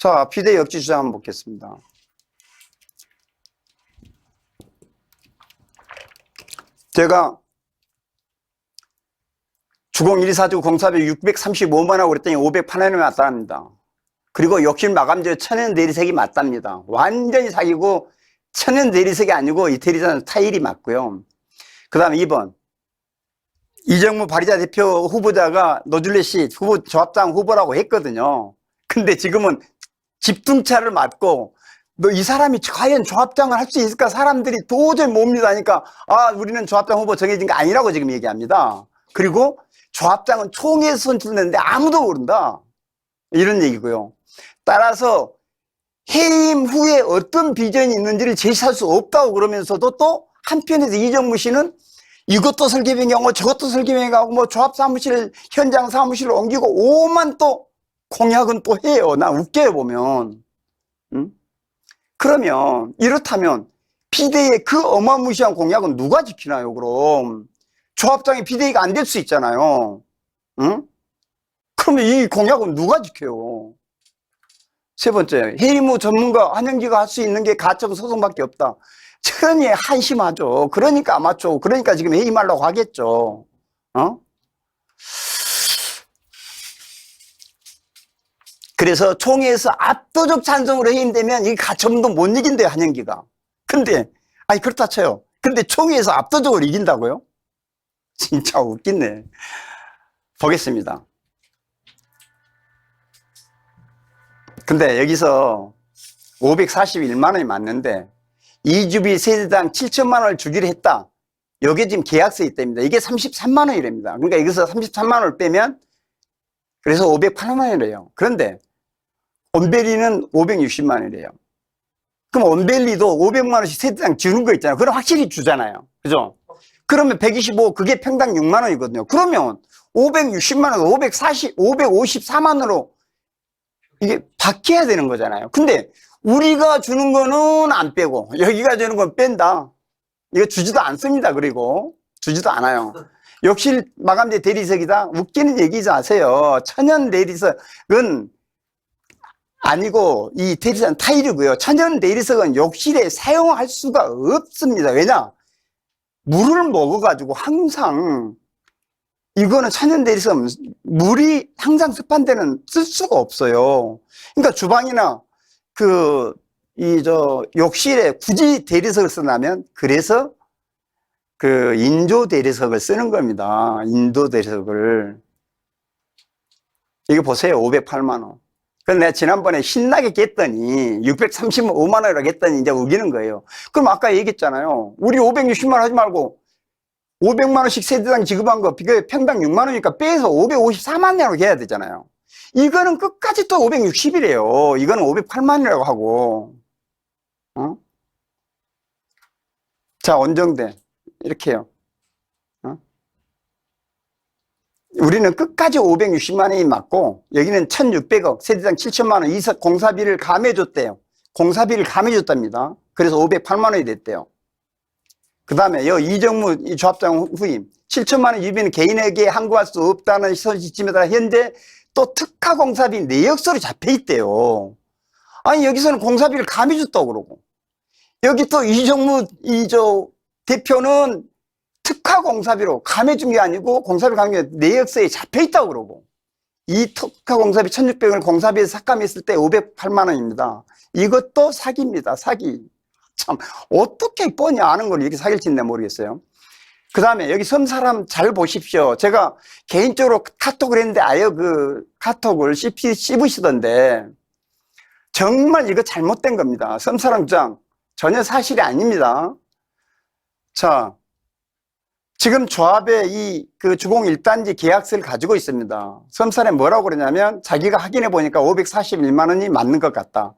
자, 비대 역지 주장 한번 보겠습니다. 제가 주공 124주 공사비 635만원 그랬더니 508만원이 맞답니다. 그리고 욕실 마감재 천연 내리색이 맞답니다. 완전히 사기고 천연 내리색이 아니고 이 대리석 타일이 맞고요. 그 다음에 2번 이정무 발의자 대표 후보자가 노줄레씨 후보 조합장 후보라고 했거든요. 근데 지금은 집중차를 맞고 너 이 사람이 과연 조합장을 할 수 있을까? 사람들이 도저히 못 믿으니까 아 우리는 조합장 후보 정해진 게 아니라고 지금 얘기합니다. 그리고 조합장은 총회에서 선출됐는데 아무도 모른다. 이런 얘기고요. 따라서 해임 후에 어떤 비전이 있는지를 제시할 수 없다고 그러면서도 또 한편에서 이정무 씨는 이것도 설계변경하고 저것도 설계변경하고 뭐 조합사무실 현장 사무실을 옮기고 오만 또 공약은 또 해요. 나 웃겨요 보면. 응? 그러면 이렇다면 비대위의 그 어마무시한 공약은 누가 지키나요? 그럼 조합장이 비대위가 안 될 수 있잖아요. 응? 그러면 이 공약은 누가 지켜요? 세 번째, 해임 후 전문가 한영기가 할 수 있는 게 가처분 소송밖에 없다. 천히 한심하죠. 그러니까 아마추어, 그러니까 지금 해임하려고 하겠죠. 그래서 총회에서 압도적 찬성으로 해임되면 이 가처분도 못 이긴대요, 한영기가. 근데, 아니, 그렇다 쳐요. 근데 총회에서 압도적으로 이긴다고요? 진짜 웃기네. 보겠습니다. 근데 여기서 541만 원이 맞는데 이주비 세대당 7천만 원을 주기로 했다. 여기 지금 계약서에 있답니다. 이게 33만 원이랍니다. 그러니까 여기서 33만 원을 빼면 그래서 508만 원이래요. 그런데 온벨리는 560만 원이래요. 그럼 온벨리도 500만 원씩 세대당 주는 거 있잖아요. 그럼 확실히 주잖아요. 그죠? 그러면 125 그게 평당 6만 원이거든요. 그러면 560만 원, 554만 원으로 이게 바뀌어야 되는 거잖아요. 근데 우리가 주는 거는 안 빼고 여기가 주는 건 뺀다. 이거 주지도 않습니다. 그리고 주지도 않아요. 욕실 마감재 대리석이다. 웃기는 얘기지 마세요. 천연 대리석은 아니고 이 대리석은 타일이고요. 천연 대리석은 욕실에 사용할 수가 없습니다. 왜냐? 물을 먹어가지고 항상 이거는 천연 대리석 물이 항상 습한 데는 쓸 수가 없어요. 그러니까 주방이나 욕실에 굳이 대리석을 쓰려면 그래서 그 인조 대리석을 쓰는 겁니다. 인도 대리석을. 이거 보세요. 508만 원. 그래서 내가 지난번에 신나게 깼더니 635만 원이라고 했더니 이제 우기는 거예요. 그럼 아까 얘기했잖아요. 우리 560만 원 하지 말고 500만 원씩 세대당 지급한 거 그게 평당 6만 원이니까 빼서 554만 원으로 해야 되잖아요. 이거는 끝까지 또 560이래요. 이거는 508만 원이라고 하고. 자, 원정대 이렇게 해요. 우리는 끝까지 560만 원이 맞고 여기는 1600억 세대당 7천만 원 이석 공사비를 감해줬대요. 공사비를 감해줬답니다. 그래서 508만 원이 됐대요. 그 다음에 이정무 조합장 후임 7천만 원 유비는 개인에게 항고할 수 없다는 시점에 따라 현재 또 특화 공사비 내역서로 잡혀 있대요. 아니 여기서는 공사비를 감해줬다고 그러고 여기 또 이정무 대표는 특화 공사비로 감해준 게 아니고 공사비 감해 내역서에 잡혀 있다고 그러고 이 특화 공사비 1600원을 공사비에서 삭감했을 때 508만 원입니다. 이것도 사기입니다. 사기. 참 어떻게 뻔히 아는 걸 이렇게 사기칠지 모르겠어요. 그 다음에 여기 섬사람 잘 보십시오. 제가 개인적으로 카톡을 했는데 아예 그 카톡을 씹으시던데 정말 이거 잘못된 겁니다. 섬사람 주장 전혀 사실이 아닙니다. 자, 지금 조합의 그 주공 1단지 계약서를 가지고 있습니다. 섬사람이 뭐라고 그러냐면 자기가 확인해 보니까 541만 원이 맞는 것 같다.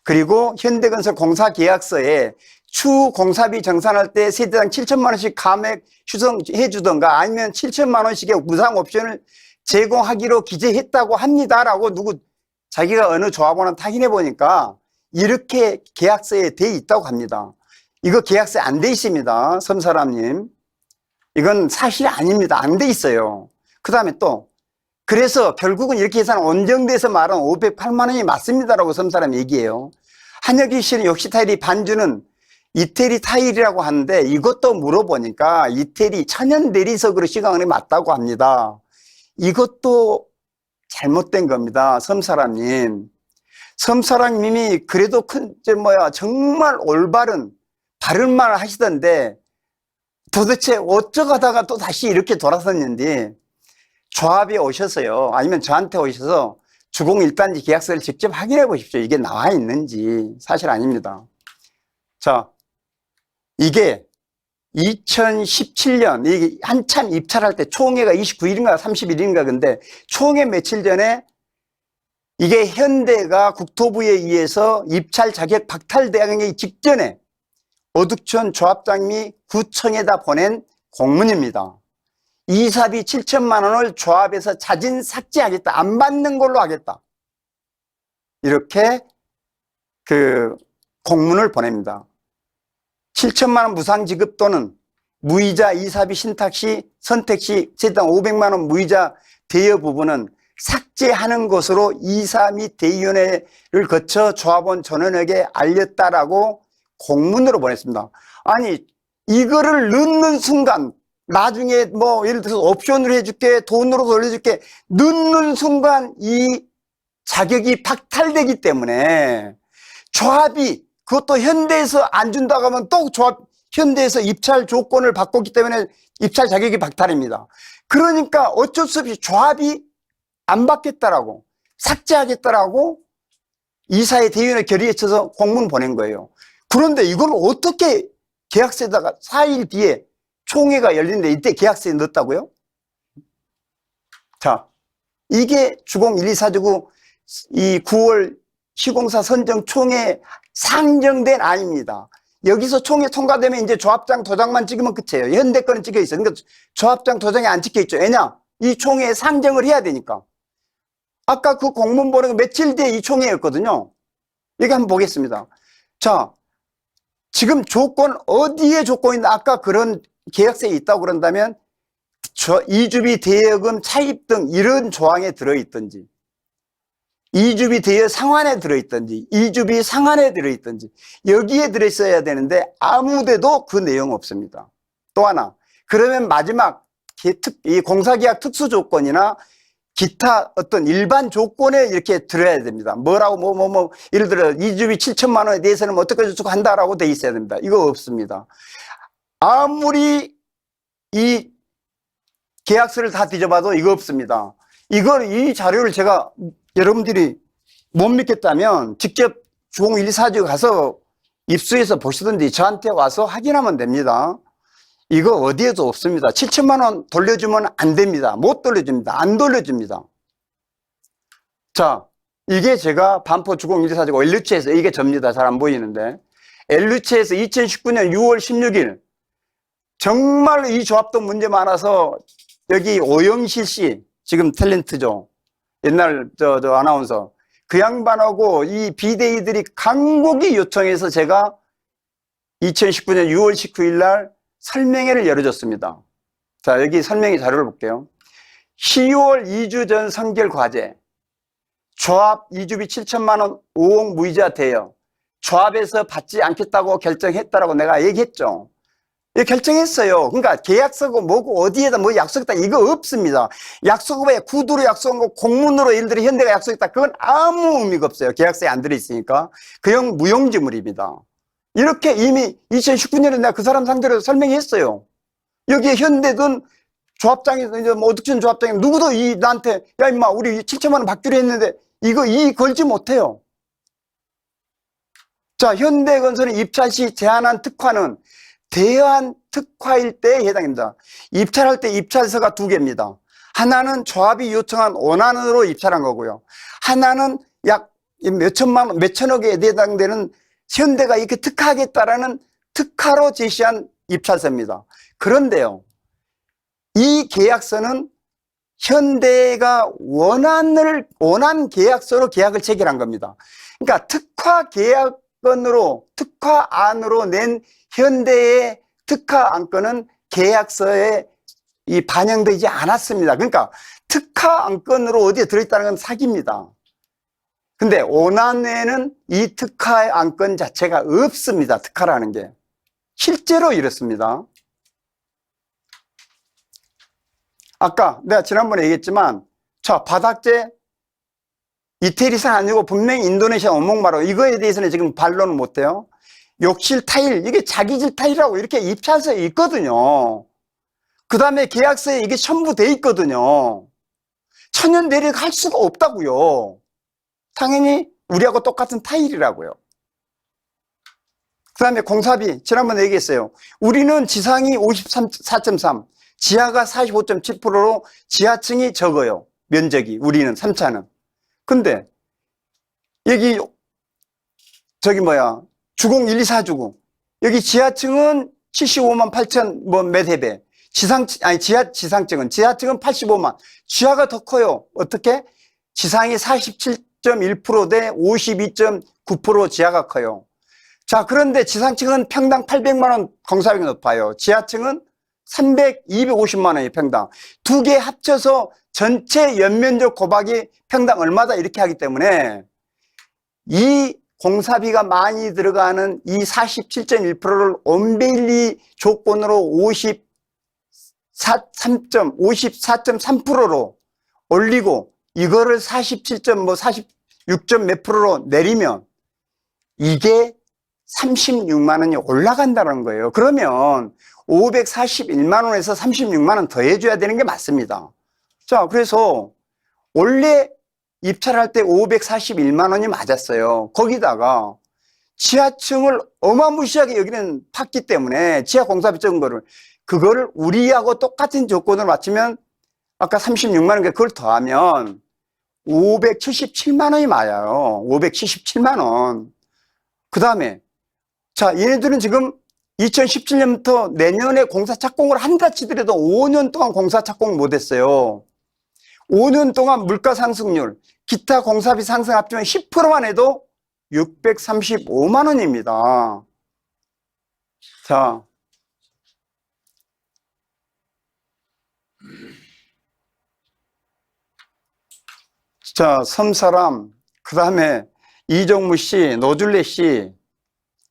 그리고 현대건설 공사계약서에 추후 공사비 정산할 때 세대당 7천만 원씩 감액 휴성해 주던가 아니면 7천만 원씩의 무상 옵션을 제공하기로 기재했다고 합니다라고 자기가 어느 조합원한테 확인해 보니까 이렇게 계약서에 돼 있다고 합니다. 이거 계약서에 안 돼 있습니다. 섬사람님. 이건 사실이 아닙니다. 안 돼 있어요. 그 다음에 또 그래서 결국은 이렇게 해서 원정대에서 말한 508만 원이 맞습니다라고 섬사람 얘기해요. 한혁희 씨는 역시 타일이 반주는 이태리 타일이라고 하는데 이것도 물어보니까 이태리 천연 대리석으로 시강이 맞다고 합니다. 이것도 잘못된 겁니다. 섬사람님. 섬사람님이 그래도 정말 올바른 바른 말을 하시던데 도대체 어쩌다가 또 다시 이렇게 돌아섰는지 조합에 오셔서요, 아니면 저한테 오셔서 주공 1단지 계약서를 직접 확인해 보십시오. 이게 나와 있는지. 사실 아닙니다. 자, 이게 2017년 이게 한참 입찰할 때 총회가 29일인가 30일인가 근데 총회 며칠 전에 이게 현대가 국토부에 의해서 입찰 자격 박탈되기 직전에 어둑촌 조합장이 구청에다 보낸 공문입니다. 이사비 7천만 원을 조합에서 자진 삭제하겠다. 안 받는 걸로 하겠다. 이렇게 그 공문을 보냅니다. 7천만 원 무상 지급 또는 무이자 이사비 신탁 시 선택 시 세당 500만 원 무이자 대여 부분은 삭제하는 것으로 이사 및 대의원회를 거쳐 조합원 전원에게 알렸다라고 공문으로 보냈습니다. 아니 이거를 넣는 순간 나중에 뭐 예를 들어서 옵션으로 해줄게 돈으로 돌려줄게 넣는 순간 이 자격이 박탈되기 때문에 조합이 그것도 현대에서 안 준다고 하면 또 조합 현대에서 입찰 조건을 바꿨기 때문에 입찰 자격이 박탈입니다. 그러니까 어쩔 수 없이 조합이 안 받겠다라고 삭제하겠다라고 이사의 대의원의 결의에 쳐서 공문 보낸 거예요. 그런데 이걸 어떻게 계약서에다가 4일 뒤에 총회가 열리는데 이때 계약서에 넣었다고요? 자, 이게 주공 124주구 이 9월 시공사 선정 총회 상정된 안입니다. 여기서 총회 통과되면 이제 조합장 도장만 찍으면 끝이에요. 현대 거는 찍혀 있어요. 그러니까 조합장 도장이 안 찍혀 있죠. 왜냐? 이 총회에 상정을 해야 되니까. 아까 그 공문 보내고 며칠 뒤에 이 총회였거든요. 여기 한번 보겠습니다. 자, 지금 조건 어디에 조건이 있나? 아까 그런 계약서에 있다고 그런다면 이주비 대여금 차입 등 이런 조항에 들어있든지 이주비 대여 상환에 들어있든지 이주비 상환에 들어있든지 여기에 들어있어야 되는데 아무데도 그 내용 없습니다. 또 하나 그러면 마지막 이 공사계약 특수조건이나 기타 어떤 일반 조건에 이렇게 들어야 됩니다. 뭐라고 예를 들어 이주비 7천만 원에 대해서는 어떻게 저쩌고 한다라고 돼 있어야 됩니다. 이거 없습니다. 아무리 이 계약서를 다 뒤져봐도 이거 없습니다. 이 자료를 제가 여러분들이 못 믿겠다면 직접 주공 124주 가서 입수해서 보시든지 저한테 와서 확인하면 됩니다. 이거 어디에도 없습니다. 7천만 원 돌려주면 안 됩니다. 못 돌려줍니다. 안 돌려줍니다. 자, 이게 제가 반포 주공 124주고 엘루치에서 이게 접니다. 잘 안 보이는데 엘루치에서 2019년 6월 16일 정말 이 조합도 문제 많아서 여기 오영실 씨 지금 탤런트죠. 옛날 저 아나운서 그 양반하고 이 비대위들이 간곡히 요청해서 제가 2019년 6월 19일 날 설명회를 열어줬습니다. 자, 여기 설명회 자료를 볼게요. 10월 2주 전 선결 과제 조합 이주비 7천만 원 5억 무이자 대여 조합에서 받지 않겠다고 결정했다라고 내가 얘기했죠. 예, 결정했어요. 그러니까 계약서고 뭐고 어디에다 뭐 약속했다 이거 없습니다. 약속에 구두로 약속한 거 공문으로 예를 들어 현대가 약속했다 그건 아무 의미가 없어요. 계약서에 안 들어있으니까 그냥 무용지물입니다. 이렇게 이미 2019년에 내가 그 사람 상대로 설명했어요. 여기에 현대든 조합장이 이제 뭐 어둑촌 조합장이 누구도 나한테 야 임마 우리 7천만 원 받기로 했는데 이거 걸지 못해요. 자, 현대건설은 입찰 시 제한한 특화는 대여한 특화일 때에 해당입니다. 입찰할 때 입찰서가 두 개입니다. 하나는 조합이 요청한 원안으로 입찰한 거고요. 하나는 약 몇천만 원, 몇천억에 해당되는 현대가 이렇게 특화하겠다라는 특화로 제시한 입찰서입니다. 그런데요, 이 계약서는 현대가 원안 계약서로 계약을 체결한 겁니다. 그러니까 특화 계약건으로 특화안으로 낸 현대의 특화 안건은 계약서에 반영되지 않았습니다. 그러니까 특화 안건으로 어디에 들어있다는 건 사기입니다. 근데 원안에는 이 특화의 안건 자체가 없습니다. 특화라는 게. 실제로 이렇습니다. 아까 내가 지난번에 얘기했지만, 자, 바닥재 이태리산 아니고 분명히 인도네시아 원목마루, 이거에 대해서는 지금 반론은 못해요. 욕실 타일, 이게 자기질 타일이라고 이렇게 입찰서에 있거든요. 그 다음에 계약서에 이게 첨부돼 있거든요. 천연 대리가 할 수가 없다고요. 당연히 우리하고 똑같은 타일이라고요. 그 다음에 공사비, 지난번에 얘기했어요. 우리는 지상이 54.3, 지하가 45.7%로 지하층이 적어요. 면적이, 우리는 3차는. 근데 여기 주공 1, 2, 4주공 여기 지하층은 75만 8천 메데베, 지상층은 85만, 지하가 더 커요. 어떻게? 지상이 47.1% 대 52.9% 지하가 커요. 자, 그런데 지상층은 평당 800만 원 공사비가 높아요. 지하층은 250만 원이 평당. 두 개 합쳐서 전체 연면적 고박이 평당 얼마다 이렇게 하기 때문에 이 공사비가 많이 들어가는 이 47.1%를 온베일리 조건으로 54.3%로 올리고 이거를 46점 몇 프로로 내리면 이게 36만 원이 올라간다는 거예요. 그러면 541만 원에서 36만 원 더해줘야 되는 게 맞습니다. 자, 그래서 원래 입찰할 때 541만 원이 맞았어요. 거기다가 지하층을 어마무시하게 여기는 팠기 때문에 지하 공사비 적은 거를 그거를 우리하고 똑같은 조건을 맞추면 아까 36만 원 그걸 더하면 577만 원이 맞아요. 577만 원. 그 다음에 자, 얘네들은 지금 2017년부터 내년에 공사 착공을 한다 치더라도 5년 동안 공사 착공을 못했어요. 5년 동안 물가 상승률, 기타 공사비 상승 합치면 10%만 해도 635만 원입니다. 자, 섬사람, 그 다음에 이종무 씨, 노줄래 씨,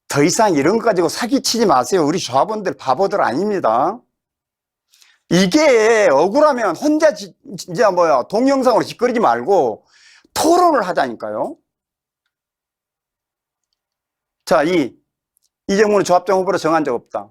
더 이상 이런 거 가지고 사기치지 마세요. 우리 조합원들 바보들 아닙니다. 이게 억울하면 혼자 진짜 동영상으로 짓거리지 말고 토론을 하자니까요. 자, 이정무는 조합장 후보로 정한 적 없다.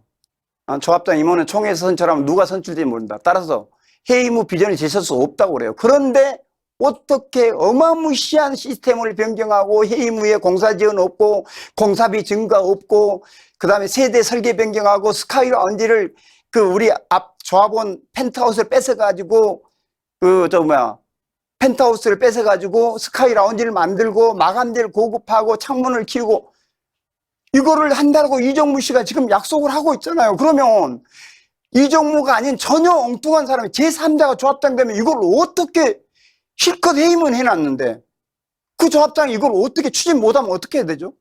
조합장 임원은 총회에서 선출하면 누가 선출될지 모른다. 따라서 해임 후 비전을 제시할 수 없다고 그래요. 그런데 어떻게 어마무시한 시스템을 변경하고 해임 후에 공사지원 없고 공사비 증가 없고 그 다음에 세대 설계 변경하고 스카이라운지를 우리 앞 조합원 펜트하우스를 뺏어가지고 펜트하우스를 뺏어가지고 스카이라운지를 만들고 마감재를 고급하고 창문을 키우고 이거를 한다고 이정무 씨가 지금 약속을 하고 있잖아요. 그러면 이정무가 아닌 전혀 엉뚱한 사람이 제3자가 조합장 되면 이걸 어떻게 실컷 해임은 해놨는데 그 조합장이 이걸 어떻게 추진 못하면 어떻게 해야 되죠?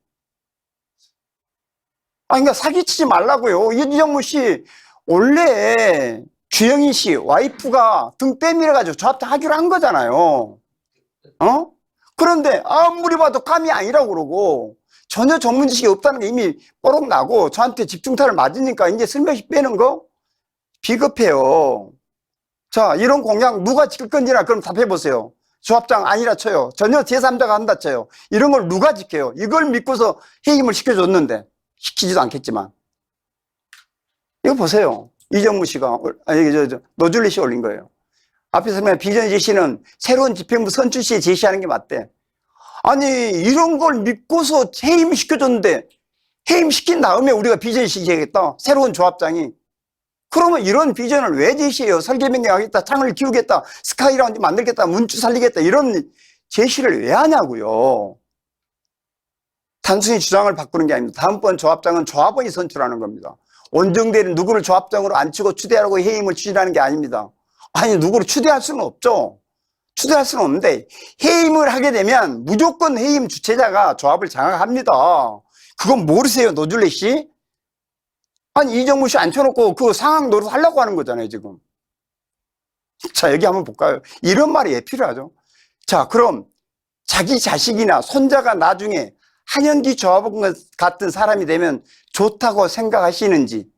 그러니까 사기치지 말라고요. 이정무 씨 원래 주영희 씨 와이프가 등 빼밀어가지고 조합장 하기로 한 거잖아요. 그런데 아무리 봐도 감이 아니라고 그러고 전혀 전문 지식이 없다는 게 이미 뽀록 나고 저한테 집중타를 맞으니까 이제 슬며시 빼는 거 비겁해요. 자, 이런 공약 누가 지킬 건지나 그럼 답해보세요. 조합장 아니라 쳐요. 전혀 제3자가 한다 쳐요. 이런 걸 누가 지켜요? 이걸 믿고서 해임을 시켜줬는데 시키지도 않겠지만 이거 보세요. 이정무 씨가 노줄리 씨 올린 거예요. 앞에서 비전 제시는 새로운 집행부 선출 시에 제시하는 게 맞대. 아니 이런 걸 믿고서 해임 시켜줬는데 해임 시킨 다음에 우리가 비전 제시하겠다. 새로운 조합장이. 그러면 이런 비전을 왜 제시해요? 설계 변경하겠다, 창을 키우겠다, 스카이라운지 만들겠다, 문주 살리겠다 이런 제시를 왜 하냐고요. 단순히 주장을 바꾸는 게 아닙니다. 다음번 조합장은 조합원이 선출하는 겁니다. 원정대는 누구를 조합장으로 앉히고 추대하고 해임을 추진하는 게 아닙니다. 아니 누구를 추대할 수는 없죠. 추대할 수는 없는데 해임을 하게 되면 무조건 해임 주체자가 조합을 장악합니다. 그건 모르세요, 노줄래 씨? 아니 이정무 씨 앉혀놓고 그 상황 노릇 하려고 하는 거잖아요 지금. 자, 여기 한번 볼까요? 이런 말이 왜 필요하죠? 자, 그럼 자기 자식이나 손자가 나중에 한현기 조합원 같은 사람이 되면 좋다고 생각하시는지.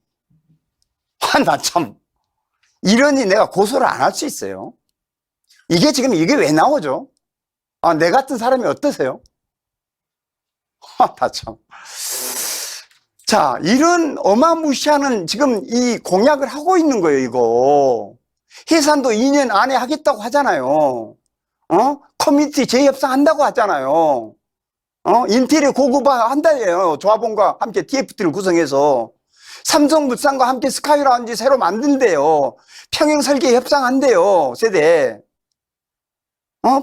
나 참, 이러니 내가 고소를 안 할 수 있어요. 이게 지금 이게 왜 나오죠? 내 같은 사람이 어떠세요? 나 참. 자, 이런 어마무시하는 지금 이 공약을 하고 있는 거예요, 이거. 해산도 2년 안에 하겠다고 하잖아요. 커뮤니티 재협상 한다고 하잖아요. 인테리어 고급화 한다예요. 조합원과 함께 TFT를 구성해서. 삼성물산과 함께 스카이라운지 새로 만든대요. 평행 설계 협상한대요, 세대.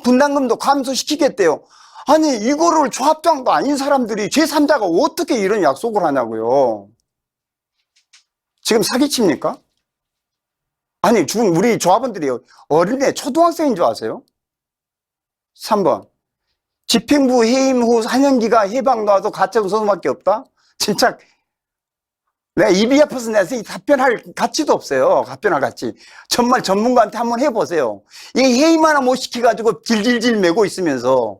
분담금도 감소시키겠대요. 아니, 이거를 조합장도 아닌 사람들이 제3자가 어떻게 이런 약속을 하냐고요. 지금 사기칩니까? 아니, 지금 우리 조합원들이 어린애 초등학생인 줄 아세요? 3번. 집행부 해임 후 4년기가 해방 나와도 가처분 소송밖에 없다? 진짜 내가 입이 아파서 내가 답변할 가치도 없어요. 답변할 가치. 정말 전문가한테 한번 해보세요. 이게 해임 하나 못 시켜가지고 질질질 매고 있으면서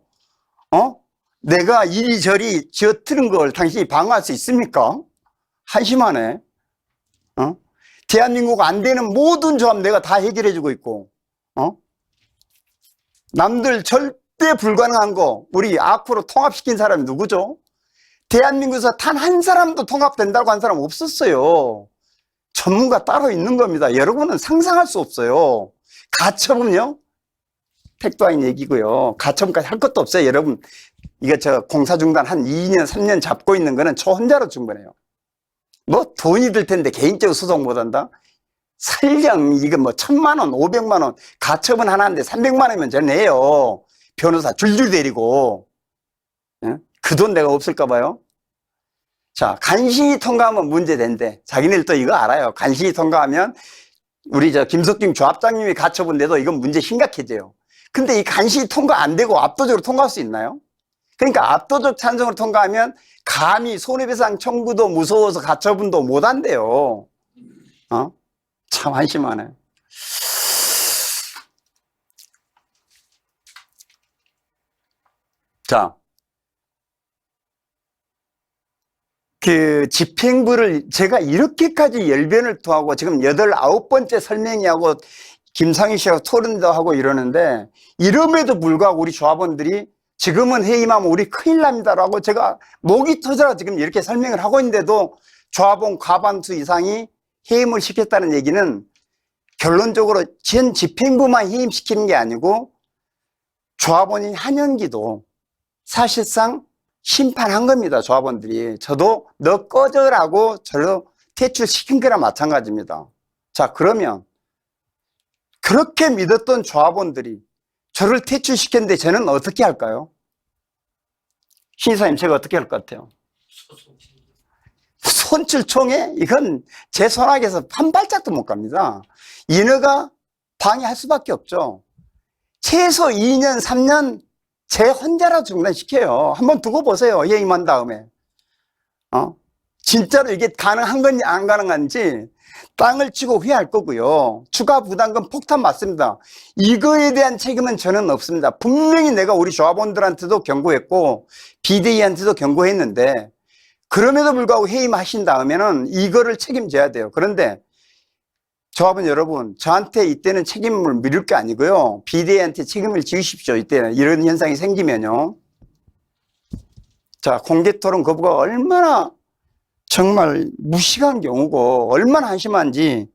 내가 이리저리 쥐어트는 걸 당신이 방어할 수 있습니까? 한심하네. 대한민국 안 되는 모든 조합 내가 다 해결해주고 있고, 남들 절대 불가능한 거 우리 앞으로 통합시킨 사람이 누구죠? 대한민국에서 단 한 사람도 통합된다고 한 사람 없었어요. 전문가 따로 있는 겁니다. 여러분은 상상할 수 없어요. 가처분요? 택도 아닌 얘기고요. 가처분까지 할 것도 없어요. 여러분, 이거 공사 중단 한 2년, 3년 잡고 있는 거는 저 혼자로 충분해요. 뭐 돈이 들 텐데 개인적으로 소송 못 한다? 설령 이거 뭐 1,000만 원, 500만 원 가처분 하나인데 300만 원이면 저 내요. 변호사 줄줄 데리고. 그 돈 내가 없을까 봐요. 자, 간신히 통과하면 문제된대. 자기네들 또 이거 알아요. 간신히 통과하면 우리 김석중 조합장님이 가처분돼도 이건 문제 심각해져요. 근데 이 간신히 통과 안 되고 압도적으로 통과할 수 있나요? 그러니까 압도적 찬성으로 통과하면 감히 손해배상 청구도 무서워서 가처분도 못 한대요. 참 한심하네. 자, 그 집행부를 제가 이렇게까지 열변을 토하고 지금 8, 9번째 설명이 하고 김상희 씨하고 토론도 하고 이러는데 이럼에도 불구하고 우리 조합원들이 지금은 해임하면 우리 큰일 납니다라고 제가 목이 터져라 지금 이렇게 설명을 하고 있는데도 조합원 과반수 이상이 해임을 시켰다는 얘기는 결론적으로 전 집행부만 해임시키는 게 아니고 조합원인 한현기도 사실상 심판한 겁니다. 조합원들이. 저도 너 꺼져라고 저를 퇴출시킨 거랑 마찬가지입니다. 자, 그러면 그렇게 믿었던 조합원들이 저를 퇴출시켰는데 저는 어떻게 할까요? 신사님, 제가 어떻게 할 것 같아요? 손칠총에 이건 제 손아귀에서 한 발짝도 못 갑니다. 인허가 방해할 수밖에 없죠. 최소 2년, 3년 제 혼자라도 중단시켜요. 한번 두고 보세요. 해임한 다음에. 진짜로 이게 가능한 건지 안 가능한지 땅을 치고 후회할 거고요. 추가 부담금 폭탄 맞습니다. 이거에 대한 책임은 저는 없습니다. 분명히 내가 우리 조합원들한테도 경고했고 비대위한테도 경고했는데 그럼에도 불구하고 해임하신 다음에는 이거를 책임져야 돼요. 그런데 조합원 여러분, 저한테 이때는 책임을 미룰 게 아니고요. 비대위한테 책임을 지으십시오. 이때는 이런 현상이 생기면요. 자, 공개토론 거부가 얼마나 정말 무식한 경우고 얼마나 한심한지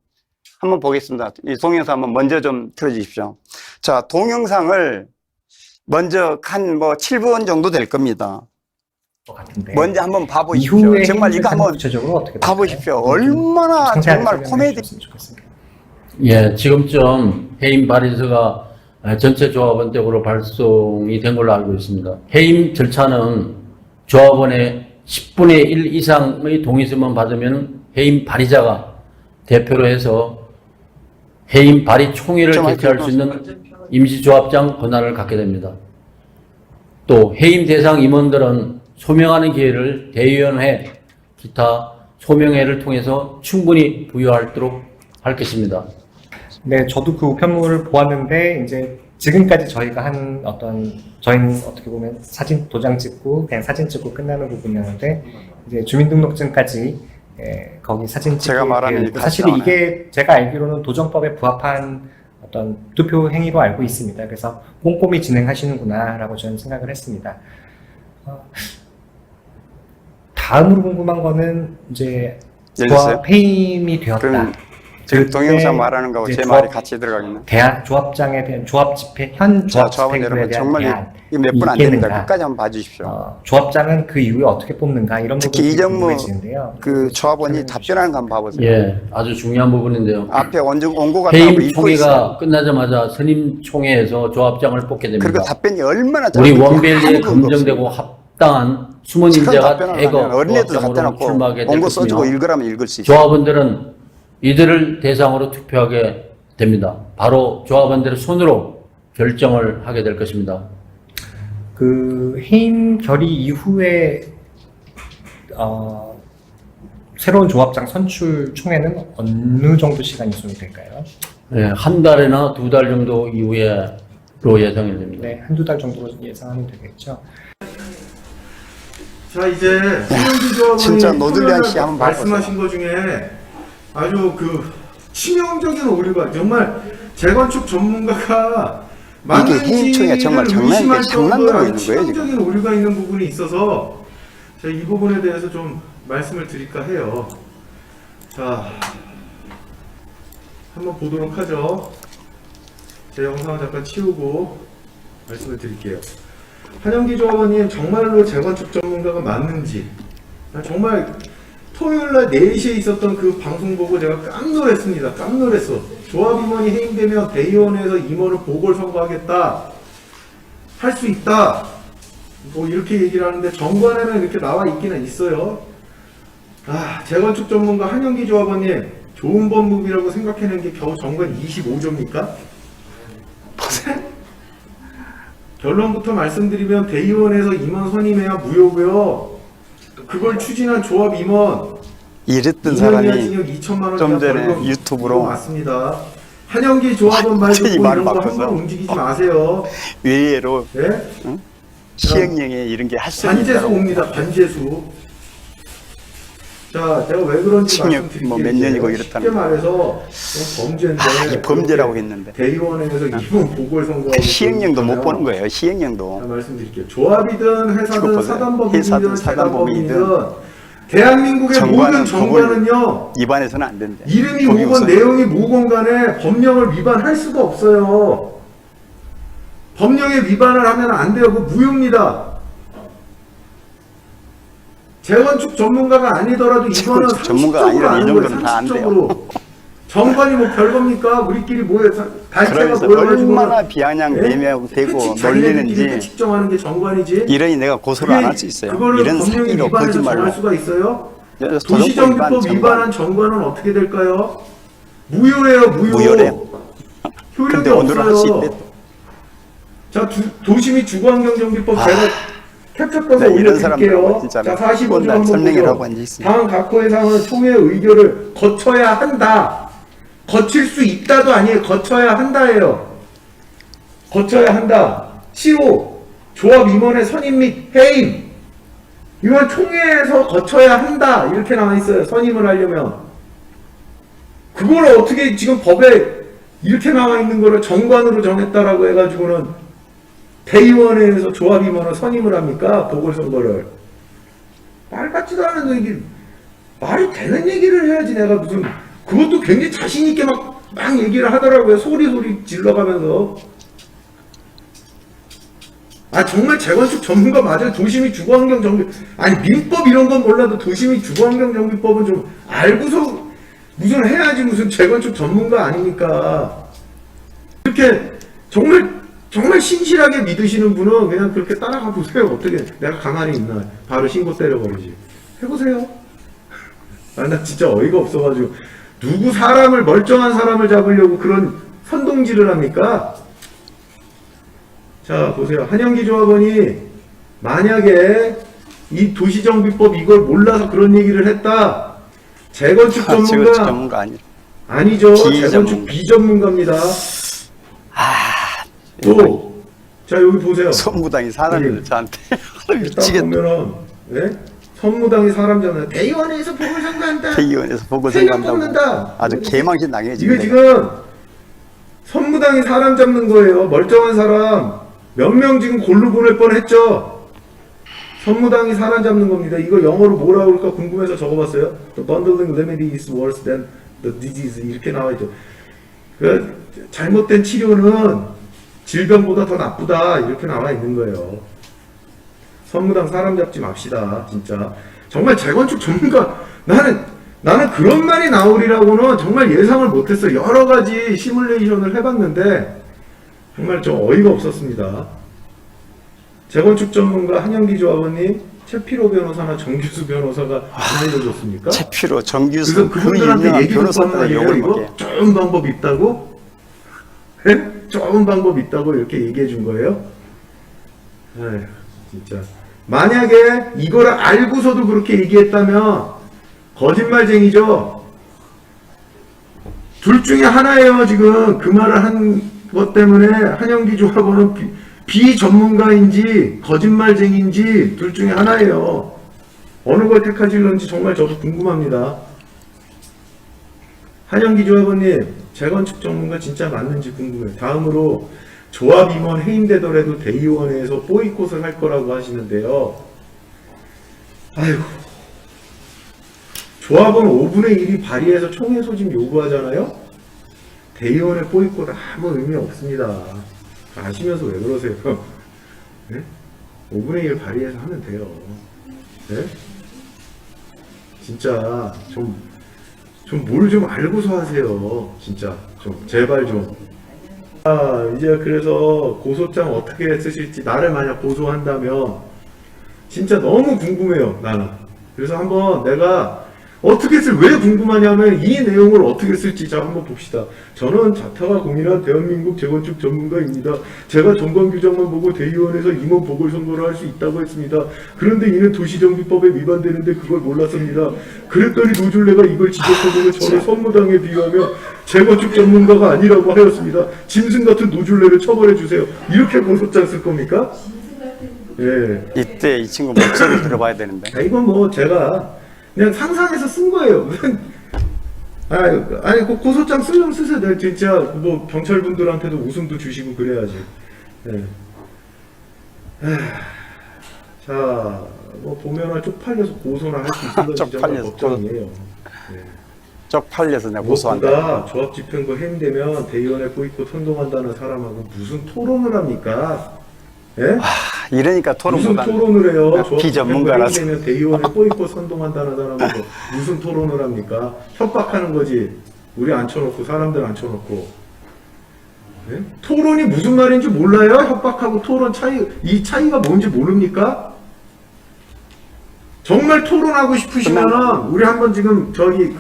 한번 보겠습니다. 이 동영상 한번 먼저 좀 틀어주십시오. 자, 동영상을 먼저 한 7분 정도 될 겁니다. 먼저 한번 봐보십시오. 정말 이거 한번 봐보십시오. 얼마나 정말 코미디. 예, 지금쯤 해임 발의서가 전체 조합원댁으로 발송이 된 걸로 알고 있습니다. 해임 절차는 조합원의 10분의 1 이상의 동의서만 받으면 해임 발의자가 대표로 해서 해임 발의 총회를 개최할 수 있는 임시조합장 권한을 갖게 됩니다. 또 해임 대상 임원들은 소명하는 기회를 대의원회, 기타 소명회를 통해서 충분히 부여하도록 할 것입니다. 네, 저도 그 우편물을 보았는데, 이제 지금까지 저희가 저희는 어떻게 보면 사진 도장 찍고, 그냥 사진 찍고 끝나는 부분이었는데, 이제 주민등록증까지, 거기 사진 찍고, 제가 말하는 일 사실 같이 이게 제가 알기로는 도정법에 부합한 어떤 투표 행위로 알고 있습니다. 그래서 꼼꼼히 진행하시는구나, 라고 저는 생각을 했습니다. 다음으로 궁금한 거는, 이제, 예를 들어서? 조합 해임이 되었다. 그럼 지금 동영상 말하는 거하고 이제 제 말이 같이 들어가겠네. 조합장에 대한 조합 집회, 현 자, 조합 조합원 집회구에 여러분, 대한 정말 대안, 몇 분 안 됩니다. 있겠는가? 끝까지 한번 봐주십시오. 조합장은 그 이후에 어떻게 뽑는가? 이런 특히 부분이 이정무 궁금해지는데요. 그 조합원이 답변하는 거 한번 봐보세요. 예, 아주 중요한 부분인데요. 앞에 원고 같은 해임 거 읽고 총회가 있어요. 끝나자마자 선임 총회에서 조합장을 뽑게 됩니다. 그리고 답변이 얼마나 우리 짧은지 원벨리에 아무 근거 검증되고 합당한 숨은 없어요. 인재가 답변을 대거 하면 어린애들 갖다 조합장으로 놓고 출마하게 될 원고 써주고 것이며 읽으라면 읽을 수 있어요. 조합원들은 이들을 대상으로 투표하게 됩니다. 바로 조합원들의 손으로 결정을 하게 될 것입니다. 그 해임 결의 이후에 새로운 조합장 선출 총회는 어느 정도 시간이 소요될까요? 예, 한 달이나 두 달 정도 이후에로 예상이 됩니다. 네, 한두 달 정도로 예상하면 되겠죠. 자, 이제 신영기 조합원이 진짜 노들리안 씨 한번 말씀하신 것 중에 아주 그 치명적인 오류가, 정말 재건축 전문가가 이게 해임총회가 정말 장난으로 있는 거예요, 지금. 치명적인 오류가 있는 부분이 있어서 제가 이 부분에 대해서 좀 말씀을 드릴까 해요. 자, 한번 보도록 하죠. 제 영상을 잠깐 치우고 말씀을 드릴게요. 한영기 조합원님, 정말로 재건축 전문가가 맞는지, 정말 토요일날 4시에 있었던 그 방송 보고 제가 깜놀했습니다. 깜놀했어. 조합임원이 해임되면 대의원에서 임원을 보궐선거하겠다, 할 수 있다, 뭐 이렇게 얘기를 하는데 정관에는 이렇게 나와 있기는 있어요. 재건축 전문가 한영기 조합원님, 좋은 법무비라고 생각해낸 게 겨우 정관 25조입니까? 결론부터 말씀드리면 대의원에서 임원 선임해야 무효고요. 그걸 추진한 조합 임원 이랬던 2년 이하 사람이 징역 2천만 원 좀 이하 전에 벌금 유튜브로 맞습니다. 한영기 조합원 말 완전히 듣고 말을 이런 거 바꿔서. 함부로 움직이지 마세요. 외래로 네? 시행령에 이런 게 할 수 반재수 있다고. 옵니다. 반재수. 자, 제가 왜 그런지 징역 말씀드릴게요. 뭐몇 년이고 이렇다는 쉽게 말해서 범죄인데 이 범죄라고 했는데 대의원에서 이번 보궐선거 시행령도 못 보는 거예요. 시행령도. 자, 말씀드릴게요. 조합이든 이거 회사든 보세요. 사단법인이든 회사든 사단법인이든 재단법인이든 대한민국의 정관은 모든 정관은요, 입안에서는 안 된대. 이름이 거기 뭐건 없어요. 내용이 뭐건 간에 법령을 위반할 수가 없어요. 법령에 위반을 하면 안 돼요. 그거 무효입니다. 재건축 전문가가 아니더라도 이거는 재건축 전문가가 상식적으로 아니라 이 아는 정도는 거예요. 다 안 돼요. 상식적으로. 정관이 뭐 별겁니까? 우리끼리 모여 단체가 그러면서 모여가지고 얼마나 비아냥되고 되고 놀리는지 측정하는 게 정관이지. 이러니 내가 고소를 안 할 수 있어요. 그거를 이런 법령에 사기로 위반해서 거짓말로. 정할 수가 있어요? 도정법 도시정비법 위반한 정관은 어떻게 될까요? 무효예요, 무효. 무효래요. 효력이 근데 오늘은 할 수 없어요. 있대. 자, 도시및 주거환경정비법 제가 캡처해서 네, 이런 올려드릴게요. 사람들하고 진짜로 자, 45조 혼날 한번 설명을 보죠. 하고 앉아있습니다. 다음 각호의 사항은 총회의 의결을 거쳐야 한다. 거칠 수 있다도 아니에요. 거쳐야 한다예요. 거쳐야 한다. 15. 조합 임원의 선임 및 해임. 이건 총회에서 거쳐야 한다. 이렇게 나와 있어요. 선임을 하려면. 그걸 어떻게 지금 법에 이렇게 나와 있는 거를 정관으로 정했다라고 해가지고는 대의원회에서 조합 임원을 선임을 합니까? 보궐선거를. 말 같지도 않은 얘기, 말이 되는 얘기를 해야지. 내가 무슨, 그것도 굉장히 자신있게 막 얘기를 하더라고요. 소리 질러가면서. 정말 재건축 전문가 맞아요. 도시및 주거환경 정비. 민법 이런 건 몰라도 도시및 주거환경 정비법은 좀 알고서 무슨 해야지. 무슨 재건축 전문가 아니니까. 이렇게 정말 신실하게 믿으시는 분은 그냥 그렇게 따라가 보세요. 어떻게 내가 가만히 있나. 바로 신고 때려버리지. 해보세요. 나 진짜 어이가 없어가지고. 누구 멀쩡한 사람을 잡으려고 그런 선동질을 합니까? 자, 보세요. 한영기 조합원이 만약에 이 도시정비법 이걸 몰라서 그런 얘기를 했다. 재건축 재건축 전문가 전문가 아니라. 아니죠. 비전문. 재건축 비전문가입니다. 또, 자, 여기 보세요. 선무당이 사람을 여기. 저한테 딱 미치겠다. 보면은, 예? 선무당이 사람 잡는, 대의원에서 보궐선거한다. 대의원에서 보고 세명 생각한다고 뽑는다. 아주 개망신 당해 이게 지금. 지금 선무당이 사람 잡는 거예요. 멀쩡한 사람 몇 명 지금 골로 보낼 뻔했죠. 선무당이 사람 잡는 겁니다. 이거 영어로 뭐라고 그럴까 궁금해서 적어봤어요. The bundling remedy is worse than the disease 이렇게 나와있죠. 그 잘못된 치료는 질병보다 더 나쁘다 이렇게 나와 있는 거예요. 선무당 사람 잡지 맙시다. 진짜 정말 재건축 전문가 나는 그런 말이 나오리라고는 정말 예상을 못했어요. 여러 가지 시뮬레이션을 해봤는데 정말 좀 어이가 없었습니다. 재건축 전문가 한영기 조합원님, 최필호 변호사나 정규수 변호사가 안 알려줬습니까? 최필호, 정규수 그래서 그 그분들한테 유명한 얘기 듣고 한 변호사들 말이에요. 욕을 이거 먹게. 좋은 방법 있다고? 예? 좋은 방법 있다고 이렇게 얘기해 준 거예요? 에휴, 진짜. 만약에 이거를 알고서도 그렇게 얘기했다면 거짓말쟁이죠. 둘 중에 하나예요. 지금 그 말을 한 것 때문에 한영기 조합원은 비전문가인지 거짓말쟁이인지 둘 중에 하나예요. 어느 걸 택하실런지 정말 저도 궁금합니다. 한영기 조합원님, 재건축 전문가 진짜 맞는지 궁금해요. 다음으로 조합 임원 해임되더라도 대의원회에서 보이콧을 할 거라고 하시는데요. 아이고. 조합은 5분의 1이 발의해서 총회 소집 요구하잖아요? 대의원의 보이콧 아무 의미 없습니다. 아시면서 왜 그러세요? 네? 5분의 1 발의해서 하면 돼요. 네? 진짜 좀 뭘 좀 알고서 하세요. 진짜 좀 제발 좀. 이제 그래서 고소장 어떻게 쓰실지 나를 만약 고소한다면 진짜 너무 궁금해요. 나는. 그래서 한번 내가 어떻게 왜 궁금하냐면 이 내용을 어떻게 쓸지 자 한번 봅시다. 저는 자타가 공인한 대한민국 재건축 전문가입니다. 제가 정관규정만 보고 대의원에서 임원 보궐선거를 할 수 있다고 했습니다. 그런데 이는 도시정비법에 위반되는데 그걸 몰랐습니다. 그랬더니 노줄레가 이걸 지적하고 저를 선무당에 비유하며 재건축 전문가가 아니라고 하였습니다. 짐승 같은 노줄레를 처벌해 주세요. 이렇게 고소장 쓸 겁니까? 예. 이때 이 친구 목소리 들어봐야 되는데. 이건 뭐 제가 그냥 상상해서 쓴 거예요. 아니 그 고소장 쓰려면 쓰세요. 내가 진짜 뭐 경찰분들한테도 웃음도 주시고 그래야지. 네. 자, 뭐 보면은 쪽팔려서 고소나 할 수 있을지 정말 쪽팔려서 걱정이에요. 네. 쪽팔려서 내가 고소한다. 무엇보다 조합 집행부 해임되면 대의원의 보이콧 선동한다는 사람하고 무슨 토론을 합니까? 예? 이러니까 토론 무슨 못하는. 토론을 해요? 조합 비전문가라서. 집행부 해임되면 대의원의 보이콧 선동한다는 사람하고 무슨 토론을 합니까? 협박하는 거지. 우리 앉혀놓고 사람들 앉혀놓고. 예? 토론이 무슨 말인지 몰라요? 협박하고 토론 이 차이가 뭔지 모릅니까? 정말 토론하고 싶으시면은 우리 한번 지금 저기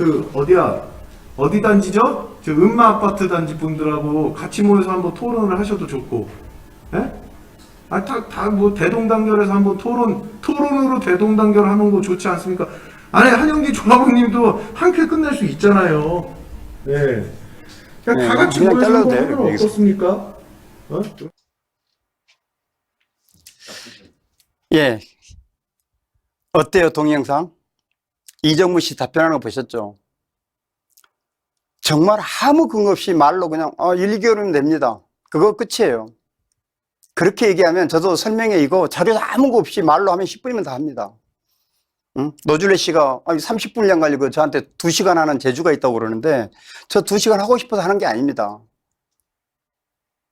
어디 단지죠? 저 음마 아파트 단지 분들하고 같이 모여서 한번 토론을 하셔도 좋고, 예? 다 뭐 대동단결해서 한번 토론으로 대동단결하는 거 좋지 않습니까? 아니 한영기 조합원님도 함께 끝낼 수 있잖아요. 네. 그냥 네, 다 같이 그냥 모여서 잘라도 한번 돼요, 하면 여기서. 어떻습니까? 어? 예. 어때요, 동영상? 이정무 씨 답변하는 거 보셨죠? 정말 아무 근거 없이 말로 그냥 1, 2개월이면 됩니다. 그거 끝이에요. 그렇게 얘기하면 저도 설명해 이거 자료 아무 거 없이 말로 하면 10분이면 다 합니다. 응? 노줄레 씨가 30분량 걸리고 저한테 2시간 하는 재주가 있다고 그러는데 저 2시간 하고 싶어서 하는 게 아닙니다.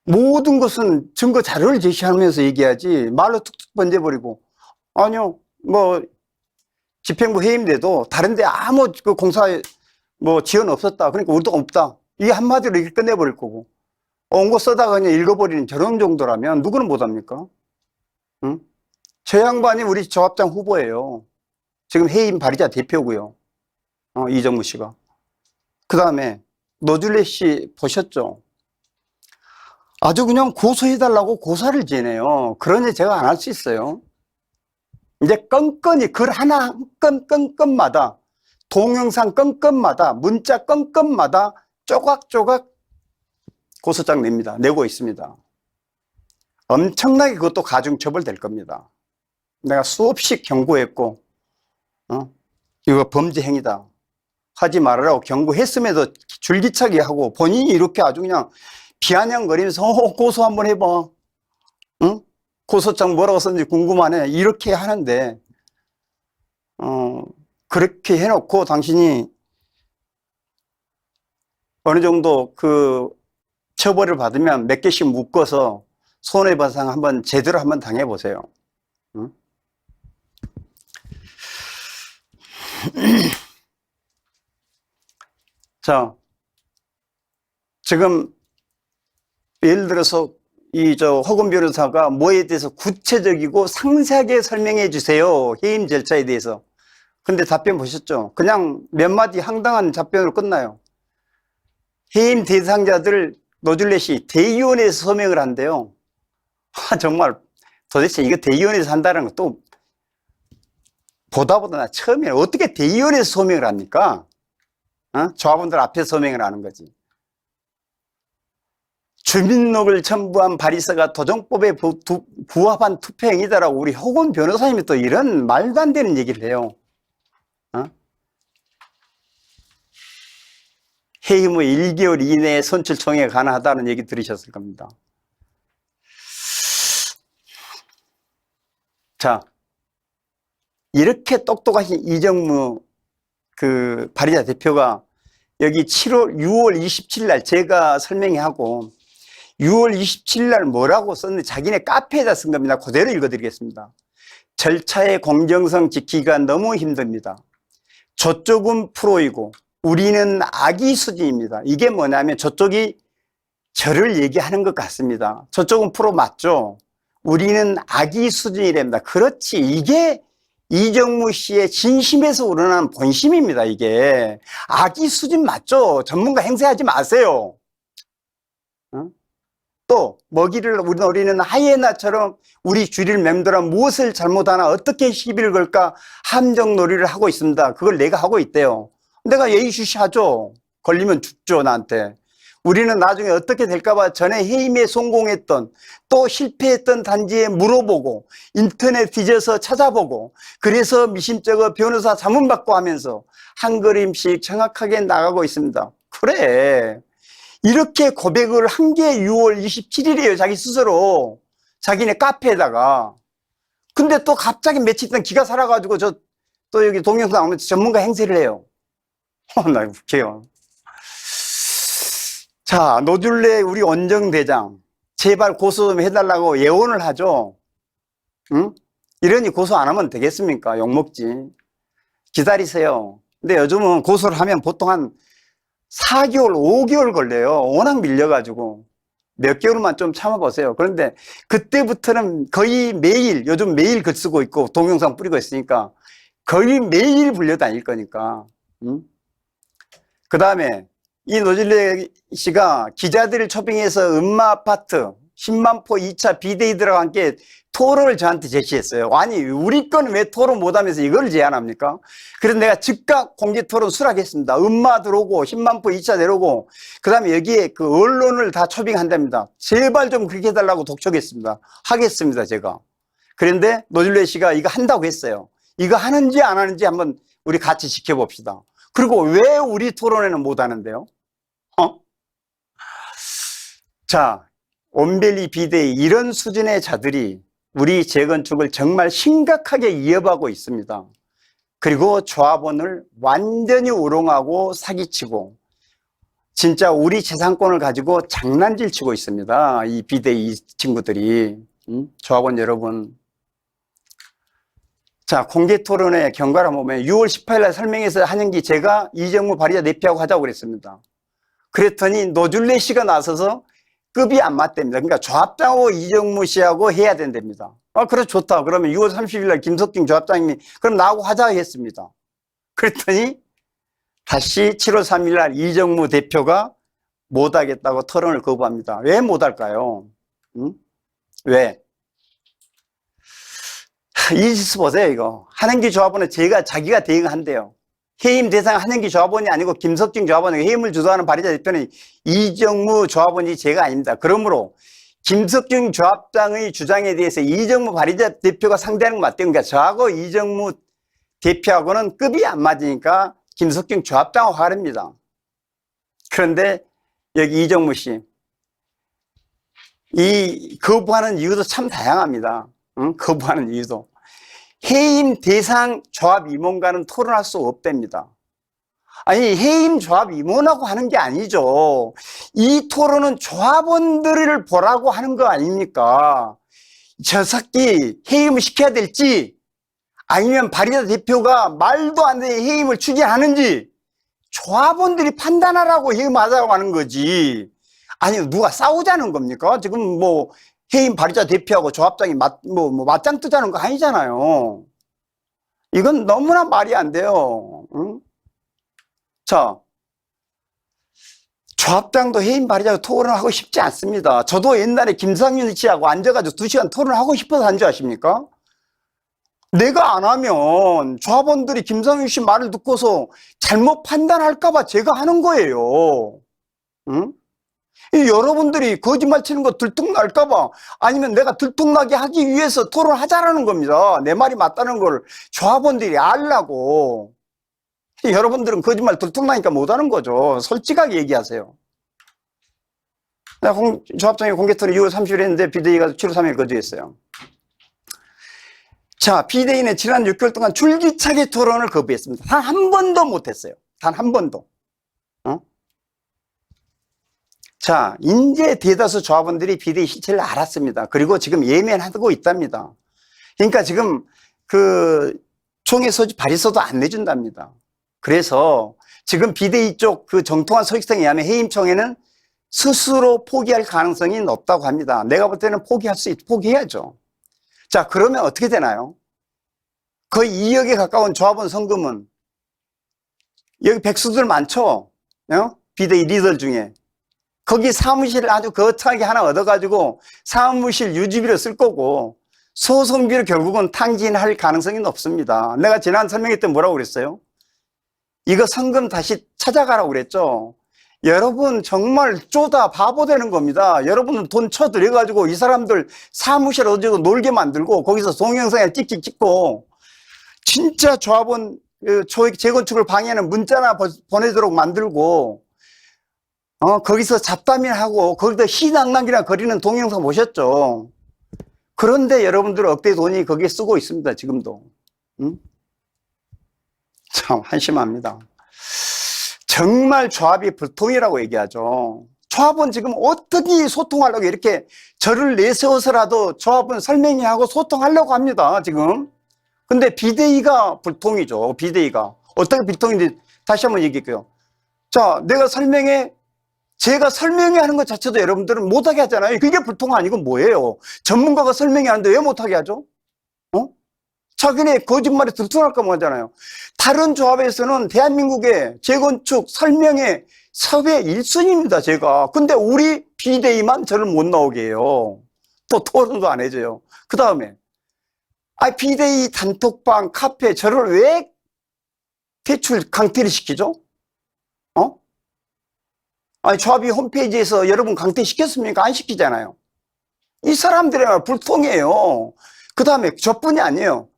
모든 것은 증거 자료를 제시하면서 얘기하지 말로 툭툭 번져버리고 아니요 뭐 집행부 해임돼도 다른데 아무 그 공사 뭐 지원 없었다 그러니까 우리도 없다 이게 한마디로 이렇게 끝내버릴 거고 온 거 써다가 그냥 읽어버리는 저런 정도라면 누구는 못합니까? 응? 저 양반이 우리 조합장 후보예요. 지금 해임 발의자 대표고요. 이정무 씨가. 그 다음에 노줄레 씨 보셨죠? 아주 그냥 고소해달라고 고사를 지내요. 그러니 제가 안 할 수 있어요. 이제 건건이 글 하나 건건마다 동영상 건건마다 문자 건건마다 조각조각 고소장 냅니다. 내고 있습니다. 엄청나게 그것도 가중처벌될 겁니다. 내가 수없이 경고했고, 이거 범죄 행위다. 하지 말으라고 경고했음에도 줄기차게 하고 본인이 이렇게 아주 그냥 비아냥거리면서 고소 한번 해봐. 응? 고소장 뭐라고 썼는지 궁금하네. 이렇게 하는데, 그렇게 해놓고 당신이 어느 정도 그 처벌을 받으면 몇 개씩 묶어서 손해배상 한번 제대로 한번 당해보세요. 응? 자, 지금 예를 들어서 허금 변호사가 뭐에 대해서 구체적이고 상세하게 설명해 주세요. 해임 절차에 대해서. 근데 답변 보셨죠? 그냥 몇 마디 황당한 답변으로 끝나요. 해임 대상자들 노즐렛이 대의원에서 서명을 한대요. 정말 도대체 이거 대의원에서 한다는 것도 보다 나 처음에 어떻게 대의원에서 서명을 합니까? 조합원들 앞에서 서명을 하는 거지. 주민록을 첨부한 발의서가 도정법에 부합한 투표행위다라고 우리 허금 변호사님이 또 이런 말도 안 되는 얘기를 해요. 해임 후 1개월 이내에 선출 총회가 가능하다는 얘기 들으셨을 겁니다. 자, 이렇게 똑똑하신 이정무 그 발의자 대표가 여기 6월 27일 날 제가 설명회 하고 6월 27일 날 뭐라고 썼는지 자기네 카페에다 쓴 겁니다. 그대로 읽어드리겠습니다. 절차의 공정성 지키기가 너무 힘듭니다. 저쪽은 프로이고 우리는 아기 수준입니다. 이게 뭐냐면 저쪽이 저를 얘기하는 것 같습니다. 저쪽은 프로 맞죠? 우리는 아기 수준이랍니다. 그렇지. 이게 이정무 씨의 진심에서 우러난 본심입니다. 이게 아기 수준 맞죠? 전문가 행세하지 마세요. 또 먹이를 우리는 하이에나처럼 우리 주리를 맴돌아 무엇을 잘못하나 어떻게 시비를 걸까 함정놀이를 하고 있습니다. 그걸 내가 하고 있대요. 내가 예의주시하죠. 걸리면 죽죠, 나한테. 우리는 나중에 어떻게 될까봐 전에 해임에 성공했던 또 실패했던 단지에 물어보고 인터넷 뒤져서 찾아보고 그래서 미심쩍어 변호사 자문받고 하면서 한 걸음씩 정확하게 나가고 있습니다. 그래. 이렇게 고백을 한 게 6월 27일이에요. 자기 스스로. 자기네 카페에다가. 근데 또 갑자기 며칠 있다 기가 살아가지고 또 여기 동영상 나오면 전문가 행세를 해요. 나 웃겨요. 자, 노즐렛 우리 원정대장. 제발 고소 좀 해달라고 예언을 하죠. 응? 이러니 고소 안 하면 되겠습니까? 욕먹지. 기다리세요. 근데 요즘은 고소를 하면 보통 한 4개월, 5개월 걸려요. 워낙 밀려가지고. 몇 개월만 좀 참아보세요. 그런데 그때부터는 거의 매일, 요즘 매일 글 쓰고 있고 동영상 뿌리고 있으니까 거의 매일 불려다닐 거니까. 응? 그 다음에 이 노즐렛 씨가 기자들을 초빙해서 음마아파트 10만포 2차 비대위들과 함께 토론을 저한테 제시했어요. 아니 우리 건 왜 토론 못하면서 이걸 제안합니까? 그래서 내가 즉각 공개토론 수락했습니다. 음마 들어오고 10만포 2차 내려오고 그 다음에 여기에 그 언론을 다 초빙한답니다. 제발 좀 그렇게 해달라고 독촉했습니다. 하겠습니다 제가. 그런데 노즐렛 씨가 이거 한다고 했어요. 이거 하는지 안 하는지 한번 우리 같이 지켜봅시다. 그리고 왜 우리 토론회는 못하는데요? 자, 온벨리 비대위 이런 수준의 자들이 우리 재건축을 정말 심각하게 위협하고 있습니다. 그리고 조합원을 완전히 우롱하고 사기치고 진짜 우리 재산권을 가지고 장난질 치고 있습니다. 이 비대위 친구들이. 조합원 여러분. 자, 공개토론회 경과를 보면 6월 18일 날 설명해서 한영기 제가 이정무 발의자 대표하고 하자고 그랬습니다. 그랬더니 노즐렛 씨가 나서서 급이 안 맞답니다. 그러니까 조합장하고 이정무 씨하고 해야 된답니다. 그래 좋다. 그러면 6월 30일 날 김석중 조합장님이 그럼 나하고 하자 했습니다. 그랬더니 다시 7월 3일 날 이정무 대표가 못하겠다고 토론을 거부합니다. 왜 못할까요? 왜? 이 짓 보세요, 이거. 한행기 조합원은 자기가 대응한대요. 해임 대상 한영기 조합원이 아니고 김석진 조합원에게 해임을 주도하는 발의자 대표는 이정무 조합원이 제가 아닙니다. 그러므로 김석진 조합장의 주장에 대해서 이정무 발의자 대표가 상대하는 건 맞대요. 그러니까 저하고 이정무 대표하고는 급이 안 맞으니까 김석진 조합장하고 화릅니다. 그런데 여기 이정무 씨, 이 거부하는 이유도 참 다양합니다. 응? 거부하는 이유도. 해임 대상 조합 임원과는 토론할 수 없답니다. 아니, 해임 조합 임원하고 하는 게 아니죠. 이 토론은 조합원들을 보라고 하는 거 아닙니까? 저 새끼 해임을 시켜야 될지, 아니면 발의자 대표가 말도 안 되는 해임을 추진하는지 조합원들이 판단하라고 해임하자고 하는 거지. 아니, 누가 싸우자는 겁니까? 지금 뭐 해임 발의자 대표하고 조합장이 맞짱 뜨자는 거 아니잖아요. 이건 너무나 말이 안 돼요. 응? 자, 조합장도 해임 발의자하고 토론하고 싶지 않습니다. 저도 옛날에 김상윤 씨하고 앉아가지고 2시간 토론하고 싶어서 한 줄 아십니까? 내가 안 하면 조합원들이 김상윤 씨 말을 듣고서 잘못 판단할까봐 제가 하는 거예요. 응? 여러분들이 거짓말 치는 거 들통날까봐, 아니면 내가 들통나게 하기 위해서 토론하자라는 겁니다. 내 말이 맞다는 걸 조합원들이 알라고. 여러분들은 거짓말 들통나니까 못하는 거죠. 솔직하게 얘기하세요. 조합장이 공개 토론 6월 30일 했는데 비대위가 7월 3일 거주했어요. 자, 비대위는 지난 6개월 동안 줄기차게 토론을 거부했습니다. 단 한 번도 못했어요. 단 한 번도. 자, 이제 대다수 조합원들이 비대위 실체를 알았습니다. 그리고 지금 예면하고 있답니다. 그러니까 지금 그 총회 소집 발의서도 안 내준답니다. 그래서 지금 비대위 쪽 그 정통한 소식성에 의하면 해임총회는 스스로 포기할 가능성이 높다고 합니다. 내가 볼 때는 포기해야죠. 자, 그러면 어떻게 되나요? 거의 2억에 가까운 조합원 성금은, 여기 백수들 많죠? 비대위 리더 중에. 거기 사무실을 아주 거창하게 하나 얻어가지고 사무실 유지비로 쓸 거고, 소송비로 결국은 탕진할 가능성이 높습니다. 내가 지난 설명회 때 뭐라고 그랬어요? 이거 성금 다시 찾아가라고 그랬죠? 여러분 정말 쪼다 바보 되는 겁니다. 여러분은 돈 쳐들여가지고 이 사람들 사무실 어디서 놀게 만들고 거기서 동영상을 찍찍 찍고 진짜 조합원 재건축을 방해하는 문자나 보내도록 만들고 거기서 잡담회하고 거기다 희낭낭이나 거리는 동영상 보셨죠? 그런데 여러분들 억대 돈이 거기에 쓰고 있습니다. 지금도. 응? 참 한심합니다. 정말 조합이 불통이라고 얘기하죠. 조합은 지금 어떻게 소통하려고 이렇게 저를 내세워서라도 조합은 설명회하고 소통하려고 합니다. 지금. 근데 비대위가 불통이죠. 비대위가. 어떻게 불통인지 다시 한번 얘기할게요. 자, 제가 설명회 하는 것 자체도 여러분들은 못하게 하잖아요. 그게 불통 아니고 뭐예요? 전문가가 설명회 하는데 왜 못하게 하죠? 자기네 거짓말에 들통날까 뭐 하잖아요. 다른 조합에서는 대한민국의 재건축 설명회 섭외 1순위입니다, 제가. 근데 우리 비대위만 저를 못 나오게 해요. 또 토론도 안 해줘요. 그 다음에, 비대위 단톡방, 카페, 저를 왜 퇴출, 강퇴를 시키죠? 조합이 홈페이지에서 여러분 강퇴시켰습니까? 안 시키잖아요. 이 사람들이야말로 불통이에요. 그 다음에 저뿐이 아니에요.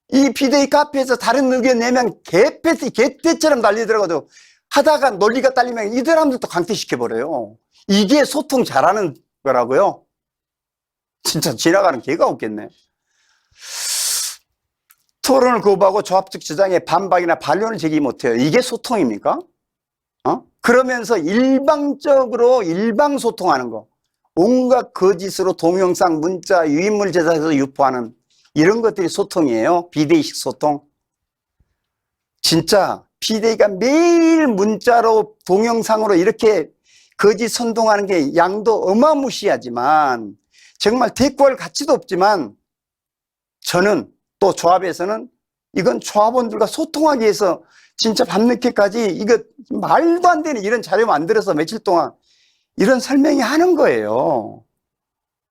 이 비대위 카페에서 다른 의견 내면 개떼처럼 난리들어가지고 하다가 논리가 딸리면 이 사람들도 강퇴시켜버려요. 이게 소통 잘하는 거라고요? 진짜 지나가는 개가 없겠네. 토론을 거부하고 조합 측 주장에 반박이나 반론을 제기 못해요. 이게 소통입니까? 그러면서 일방적으로 일방소통하는 거. 온갖 거짓으로 동영상, 문자, 유인물 제작해서 유포하는 이런 것들이 소통이에요. 비대위식 소통. 진짜 비대위가 매일 문자로 동영상으로 이렇게 거짓 선동하는 게 양도 어마무시하지만 정말 대꾸할 가치도 없지만 저는 또 조합에서는 이건 조합원들과 소통하기 위해서 진짜 밤늦게까지 이거 말도 안 되는 이런 자료 만들어서 며칠 동안 이런 설명이 하는 거예요.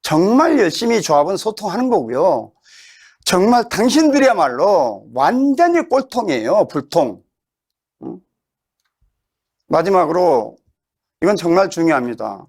정말 열심히 조합은 소통하는 거고요. 정말 당신들이야말로 완전히 꼴통이에요. 불통. 마지막으로 이건 정말 중요합니다.